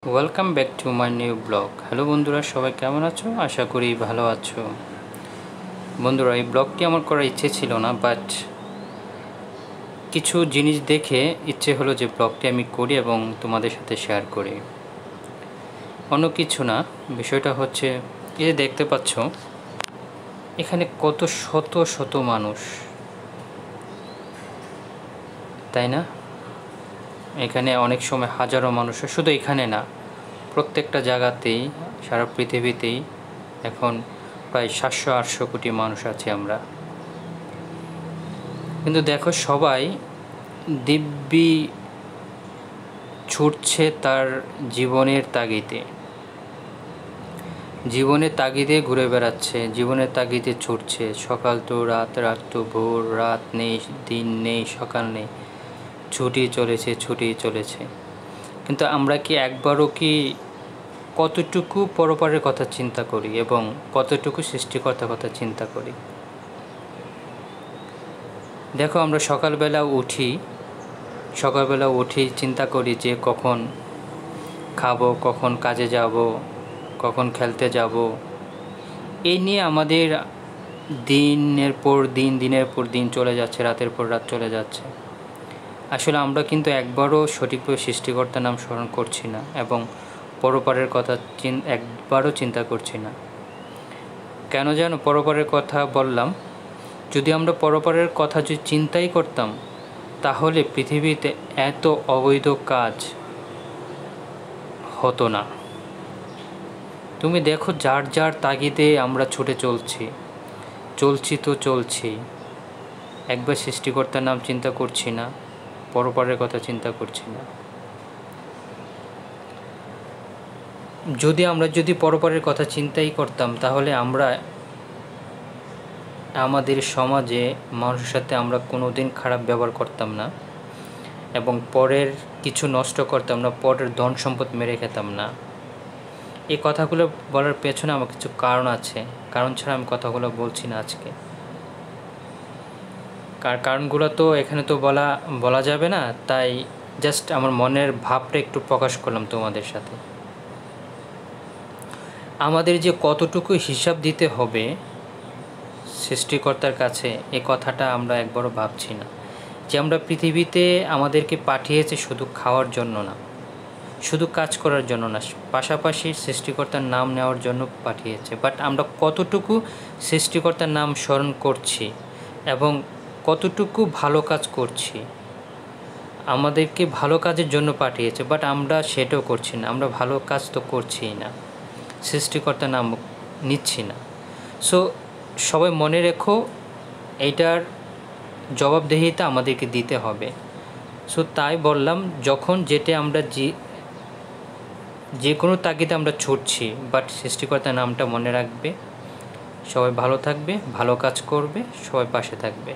Welcome back to my new blog. Hello বন্ধুরা, সবাই কেমন আছো? আশা করি ভালো আছো। বন্ধুরা, এই ব্লগটি আমার করার ইচ্ছে ছিল না, বাট কিছু জিনিস দেখে ইচ্ছে হলো যে ব্লগটি আমি করি এবং তোমাদের সাথে শেয়ার করি। অন্য কিছু না, বিষয়টা হচ্ছে এই যে দেখতে পাচ্ছ এখানে কত শত শত মানুষ, তাই না? এখানে অনেক সময় হাজারো মানুষ, শুধু এখানে না, প্রত্যেকটা জায়গাতেই, সারা পৃথিবীতেই এখন প্রায় 700-800 কোটি মানুষ আছি আমরা। কিন্তু দেখো, সবাই দিব্যি ছুটছে তার জীবনের তাগিদে ঘুরে বেড়াচ্ছে, জীবনের তাগিদে ছুটছে। সকাল তো রাত, রাত তো ভোর, রাত নেই, দিন নেই, সকাল নেই, ছুটি চলেছে। কিন্তু আমরা কি একবারও কি কতটুকু পরপারের কথা চিন্তা করি এবং কতটুকু সৃষ্টিকর্তার কথা চিন্তা করি? দেখো, আমরা সকালবেলা উঠি চিন্তা করি যে কখন খাবো, কখন কাজে যাব, কখন খেলতে যাব। এই নিয়ে আমাদের দিনের পর দিন চলে যাচ্ছে, রাতের পর রাত চলে যাচ্ছে। আসলে আমরা কিন্তু একবারও সঠিকভাবে সৃষ্টিকর্তার নাম স্মরণ করছি না এবং পরপারের কথা একবারও চিন্তা করছি না। কেন যেন পরপারের কথা বললাম? যদি আমরা পরপারের কথা যদি চিন্তাই করতাম, তাহলে পৃথিবীতে এত অবৈধ কাজ হতো না। তুমি দেখো, যার যার তাগিদে আমরা ছুটে চলছি। একবার সৃষ্টিকর্তার নাম চিন্তা করছি না, পরপারের কথা চিন্তা করছি না। যদি পরপারের কথা চিন্তাই করতাম, তাহলে আমরা আমাদের সমাজে মানুষের সাথে আমরা কোনো দিন খারাপ ব্যবহার করতাম না এবং পরের কিছু নষ্ট করতাম না, পরের ধন সম্পদ মেরে খেতাম না। এই কথাগুলো বলার পেছনে আমার কিছু কারণ আছে, কারণ ছাড়া আমি কথাগুলো বলছি না আজকে। কারণগুলো তো এখানে তো বলা যাবে না, তাই জাস্ট আমার মনের ভাবটা একটু প্রকাশ করলাম তোমাদের সাথে। আমাদের যে কতটুকু হিসাব দিতে হবে সৃষ্টিকর্তার কাছে, এ কথাটা আমরা একবারও ভাবছি না। যে আমরা পৃথিবীতে আমাদেরকে পাঠিয়েছে শুধু খাওয়ার জন্য না, শুধু কাজ করার জন্য না, পাশাপাশি সৃষ্টিকর্তার নাম নেওয়ার জন্য পাঠিয়েছে। বাট আমরা কতটুকু সৃষ্টিকর্তার নাম স্মরণ করছি এবং কতটুকু ভালো কাজ করছি? আমাদেরকে ভালো কাজের জন্য পাঠিয়েছে, বাট আমরা সেটাও করছি না। আমরা ভালো কাজ তো করছিই না, সৃষ্টিকর্তার নাম নিচ্ছি না। সো সবাই মনে রেখো, এইটার জবাবদিহিতা আমাদেরকে দিতে হবে। সো তাই বললাম, যখন যেটা আমরা যে কোনো তাগিদে আমরা ছুটছি, বাট সৃষ্টিকর্তার নামটা মনে রাখবে। সবাই ভালো থাকবে, ভালো কাজ করবে, সবাই পাশে থাকবে।